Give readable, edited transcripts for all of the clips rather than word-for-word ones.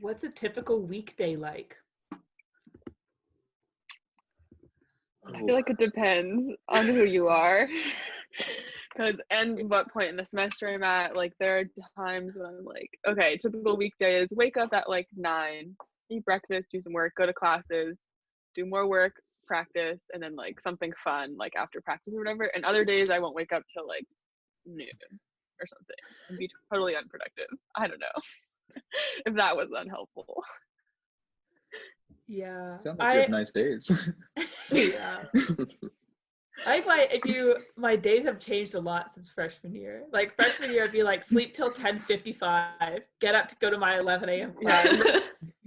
What's a typical weekday like? I feel like it depends on who you are. And what point in the semester I'm at. Like, there are times when I'm like, okay, typical weekday is wake up at like 9, eat breakfast, do some work, go to classes, do more work, practice, and then like something fun like after practice or whatever. And other days I won't wake up till like noon or something and be totally unproductive. I don't know if that was unhelpful. Yeah. Sound like you have nice days. Yeah. I think my days have changed a lot since freshman year. Like freshman year, I'd be like sleep till 10:55, get up to go to my 11 a.m. class,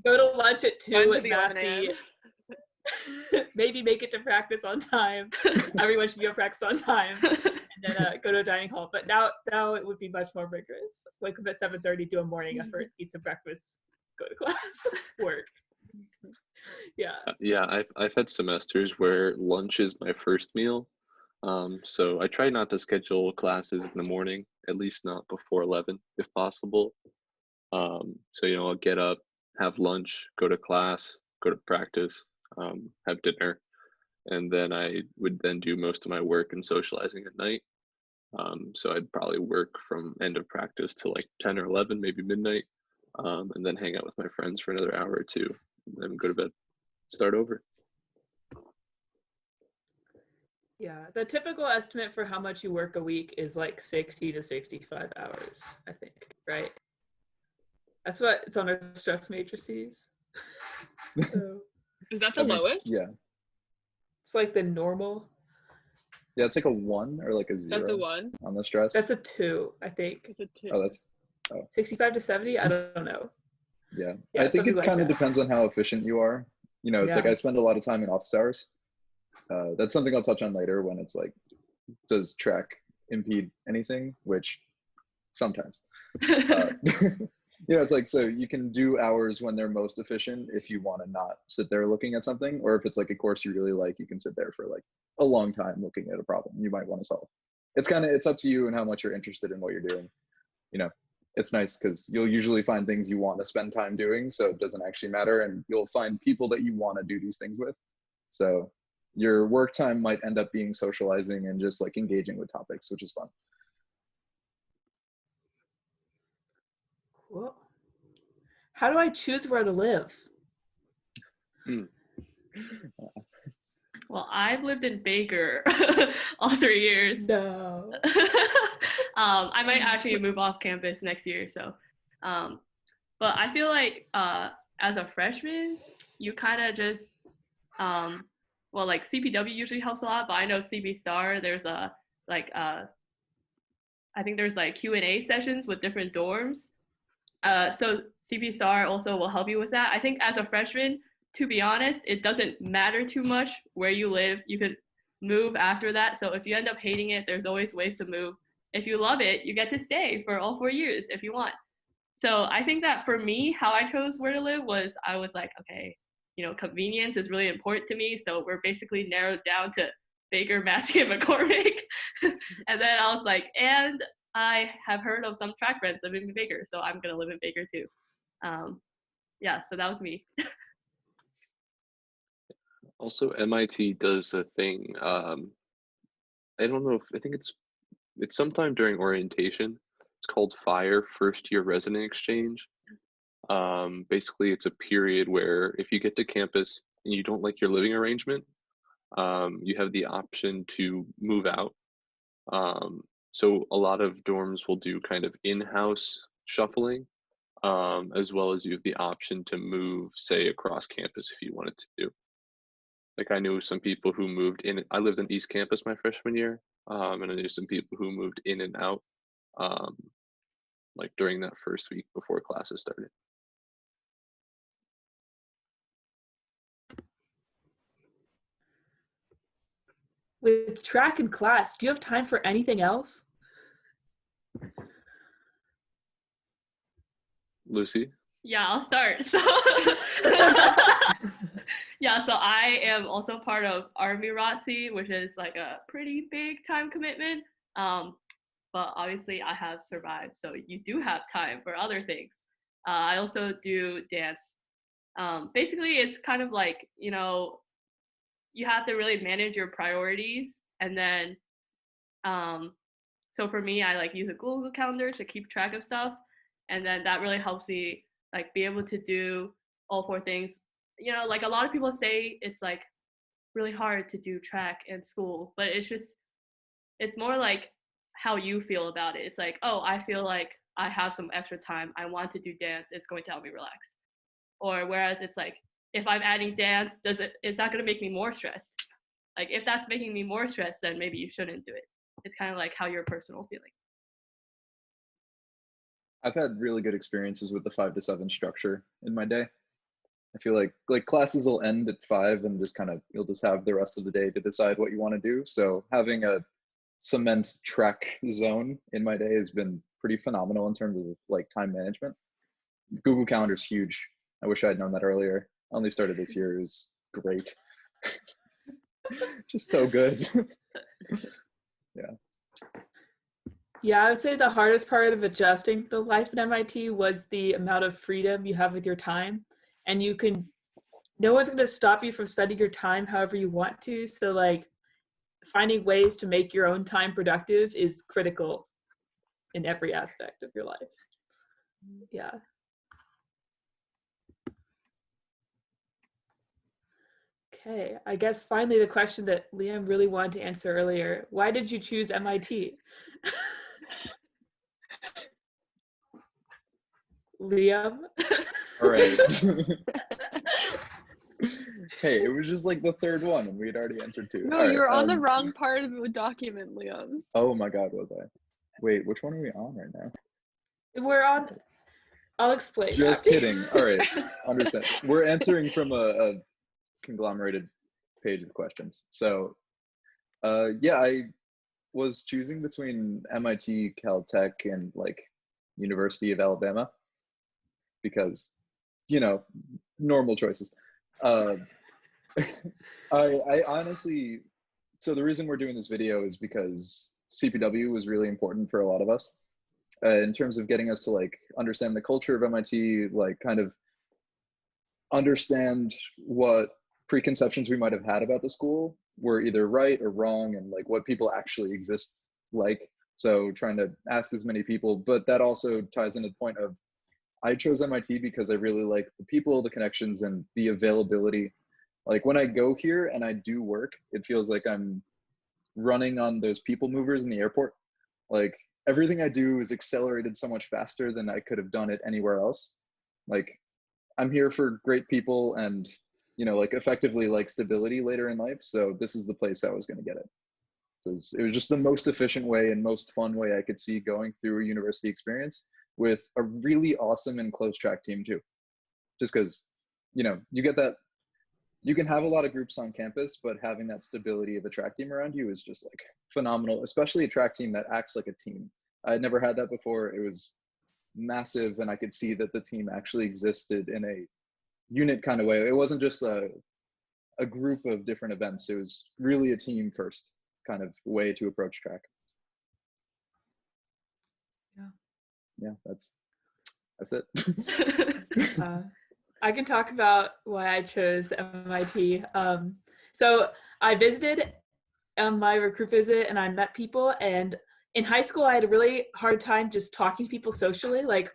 go to lunch at 2 at Massey, maybe make it to practice on time. Everyone should be on practice on time, and then go to a dining hall. But now it would be much more rigorous. Wake up at 7:30, do a morning effort, eat some breakfast, go to class, work. Yeah. Yeah, I've had semesters where lunch is my first meal. So I try not to schedule classes in the morning, at least not before 11 if possible. So I'll get up, have lunch, go to class, go to practice, have dinner, and then I would then do most of my work and socializing at night. So I'd probably work from end of practice to like 10 or 11, maybe midnight, and then hang out with my friends for another hour or two, and then go to bed, start over. Yeah, the typical estimate for how much you work a week is like 60 to 65 hours, I think, right? That's what it's on our stress matrices. So, is that the lowest? Yeah. It's like the normal. Yeah, it's like a 1 or like a 0. That's a 1. On the stress. That's a 2, I think. It's a 2. Oh. 65 to 70? I don't know. Yeah, I think it kind of depends on how efficient you are. It's like I spend a lot of time in office hours. That's something I'll touch on later when it's like, does track impede anything? Which sometimes. It's like, so you can do hours when they're most efficient if you want to not sit there looking at something, or if it's like a course you really like, you can sit there for like a long time looking at a problem you might want to solve. It's up to you and how much you're interested in what you're doing. It's nice because you'll usually find things you want to spend time doing, so it doesn't actually matter, and you'll find people that you want to do these things with. So your work time might end up being socializing and just like engaging with topics, which is fun. Cool. How do I choose where to live? Well, I've lived in Baker all 3 years. No. I might actually move off campus next year, so. But I feel like as a freshman, you kind of just, like CPW usually helps a lot, but I know CB Star, there's I think there's like Q&A sessions with different dorms. So CB Star also will help you with that. I think as a freshman, to be honest, it doesn't matter too much where you live. You could move after that. So if you end up hating it, there's always ways to move. If you love it, you get to stay for all 4 years if you want. So I think that for me, how I chose where to live was I was like, okay, convenience is really important to me. So we're basically narrowed down to Baker, Massey, and McCormick. And then I was like, and I have heard of some track friends living in Baker, so I'm going to live in Baker too. So that was me. Also, MIT does a thing. I don't know I think it's sometime during orientation. It's called FIRE, First Year Resident Exchange. Basically, it's a period where if you get to campus and you don't like your living arrangement, you have the option to move out. So a lot of dorms will do kind of in-house shuffling, as well as you have the option to move, say, across campus if you wanted to. Like I knew some people who moved in. I lived in East Campus my freshman year, and I knew some people who moved in and out, like during that first week before classes started. With track and class, do you have time for anything else? Lucy? Yeah, I'll start. So so I am also part of Army ROTC, which is like a pretty big time commitment. But obviously I have survived, so you do have time for other things. I also do dance. Basically, it's kind of like, you have to really manage your priorities. And then, so for me, I like use a Google Calendar to keep track of stuff. And then that really helps me like be able to do all 4 things. Like a lot of people say it's like really hard to do track in school, but it's more like how you feel about it. It's like, oh, I feel like I have some extra time. I want to do dance. It's going to help me relax. Or whereas it's like, if I'm adding dance, it's not going to make me more stressed. Like if that's making me more stressed, then maybe you shouldn't do it. It's kind of like how your personal feeling. I've had really good experiences with the 5 to 7 structure in my day. I feel like classes will end at 5 and just kind of, you'll just have the rest of the day to decide what you want to do. So having a cement track zone in my day has been pretty phenomenal in terms of like time management. Google Calendar is huge. I wish I'd known that earlier. I only started this year. It was great. Just so good. Yeah, I would say the hardest part of adjusting to life at MIT was the amount of freedom you have with your time. And no one's going to stop you from spending your time however you want to. So like finding ways to make your own time productive is critical in every aspect of your life. Yeah. Okay, I guess finally the question that Liam really wanted to answer earlier. Why did you choose MIT? Liam? All right. Hey, it was just like the 3rd one and we had already answered 2. No, All you were right, on the wrong part of the document, Liam. Oh my God, was I? Wait, which one are we on right now? We're on, I'll explain. Just that. kidding. All right, understand. We're answering from a conglomerated page of questions. So, yeah, I was choosing between MIT, Caltech, and like University of Alabama because, normal choices. I honestly, so the reason we're doing this video is because CPW was really important for a lot of us in terms of getting us to like understand the culture of MIT, like kind of understand what preconceptions we might have had about the school were either right or wrong, and like what people actually exist like. So trying to ask as many people, but that also ties into the point of I chose MIT because I really like the people, the connections, and the availability. Like when I go here and I do work, it feels like I'm running on those people movers in the airport. Like everything I do is accelerated so much faster than I could have done it anywhere else. Like I'm here for great people and, like effectively like stability later in life. So this is the place I was going to get it. So it was just the most efficient way and most fun way I could see going through a university experience with a really awesome and close track team too. Just because, you get that, you can have a lot of groups on campus, but having that stability of a track team around you is just like phenomenal, especially a track team that acts like a team. I had never had that before. It was massive, and I could see that the team actually existed in a unit kind of way. It wasn't just a group of different events. It was really a team first kind of way to approach track. Yeah, that's it. I can talk about why I chose MIT. So I visited my recruit visit and I met people, and in high school I had a really hard time just talking to people socially. Like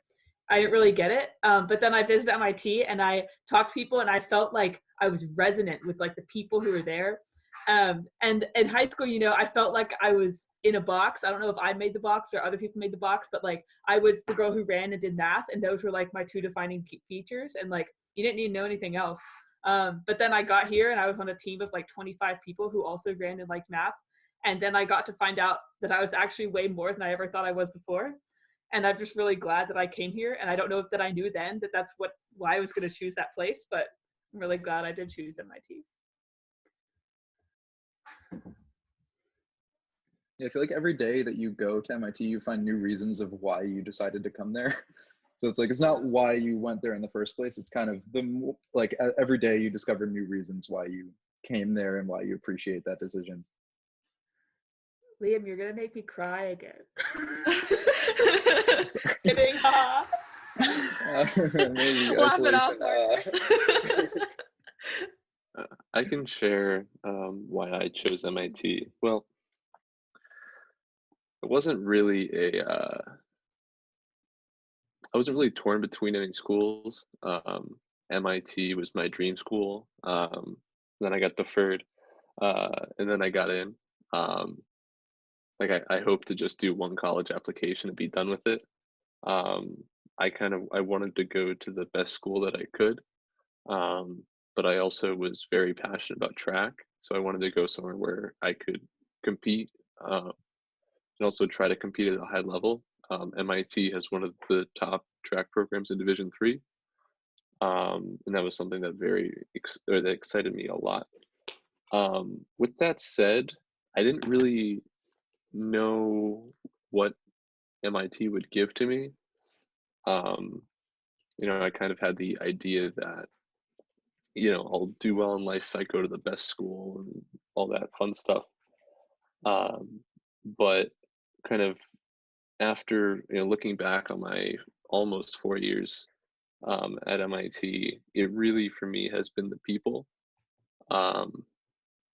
I didn't really get it. But then I visited MIT and I talked to people and I felt like I was resonant with like the people who were there. And in high school, I felt like I was in a box. I don't know if I made the box or other people made the box, but like I was the girl who ran and did math, and those were like my 2 defining features. And like you didn't need to know anything else. But then I got here and I was on a team of like 25 people who also ran and liked math. And then I got to find out that I was actually way more than I ever thought I was before. And I'm just really glad that I came here. And I don't know that I knew then that that's why I was going to choose that place, but I'm really glad I did choose MIT. Yeah, I feel like every day that you go to MIT, you find new reasons of why you decided to come there. So it's like, it's not why you went there in the first place. It's kind of like every day you discover new reasons why you came there and why you appreciate that decision. Liam, you're going to make me cry again. Kidding, ha. Maybe Laugh it off, isolation. I can share why I chose MIT. Well, it wasn't really I wasn't really torn between any schools. MIT was my dream school. Then I got deferred, and then I got in. Um, I hope to just do one college application and be done with it. Um, I wanted to go to the best school that I could, but I also was very passionate about track, so I wanted to go somewhere where I could compete, and also try to compete at a high level. MIT has one of the top track programs in Division III, and that was something that that excited me a lot. With that said, I didn't really know what MIT would give to me. I kind of had the idea that, I'll do well in life if I go to the best school and all that fun stuff. But kind of after, looking back on my almost 4 years at MIT, it really for me has been the people.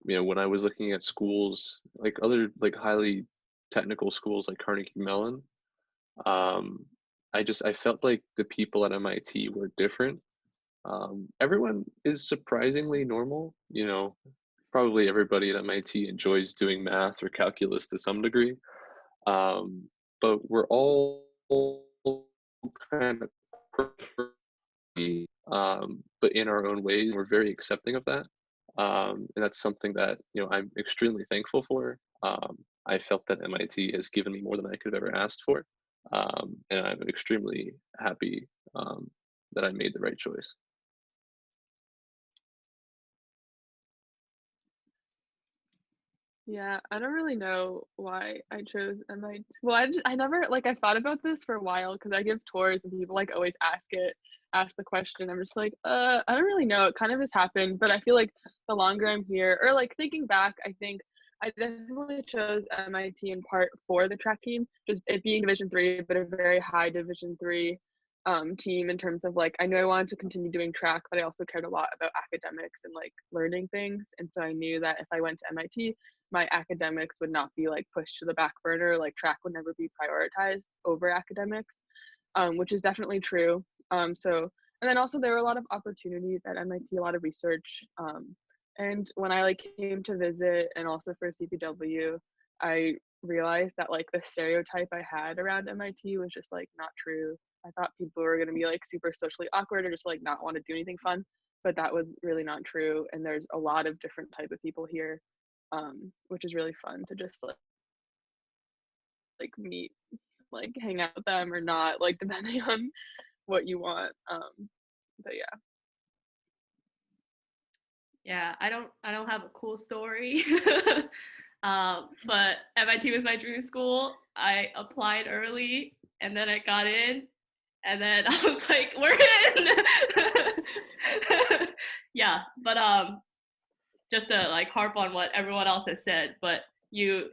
When I was looking at schools like other like highly technical schools like Carnegie Mellon, I felt like the people at MIT were different. Everyone is surprisingly normal. Probably everybody at MIT enjoys doing math or calculus to some degree. But we're all kind of quirky, but in our own ways. We're very accepting of that. And that's something that, I'm extremely thankful for. I felt that MIT has given me more than I could have ever asked for. And I'm extremely happy that I made the right choice. Yeah, I don't really know why I chose MIT. Well, I never I thought about this for a while because I give tours and people always ask the question. I'm just I don't really know. It kind of just happened, but I feel like the longer I'm here, or thinking back, I think I definitely chose MIT in part for the track team, just it being Division III, but a very high Division III team in terms of I knew I wanted to continue doing track, but I also cared a lot about academics and learning things. And so I knew that if I went to MIT, my academics would not be pushed to the back burner. Track would never be prioritized over academics, which is definitely true. And then also there were a lot of opportunities at MIT, a lot of research. And when I came to visit and also for CPW, I realized that the stereotype I had around MIT was just not true. I thought people were gonna be super socially awkward or just not want to do anything fun, but that was really not true. And there's a lot of different type of people here, which is really fun to just meet, hang out with them or not, depending on what you want. But yeah. Yeah, I don't have a cool story. But MIT was my dream school. I applied early and then I got in and then I was like, we're in. Yeah, but just to harp on what everyone else has said, but you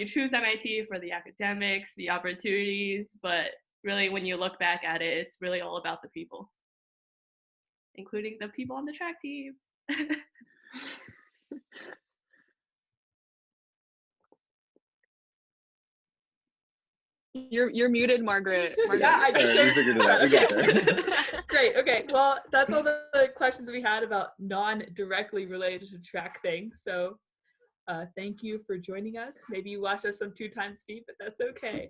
choose MIT for the academics, the opportunities, but really when you look back at it, it's really all about the people, including the people on the track team. You're muted, Margaret. Yeah, I just we figured it out. We got there. Great. Okay. Well, that's all the questions we had about non-directly related to track things. So thank you for joining us. Maybe you watched us some 2 times speed, but that's okay.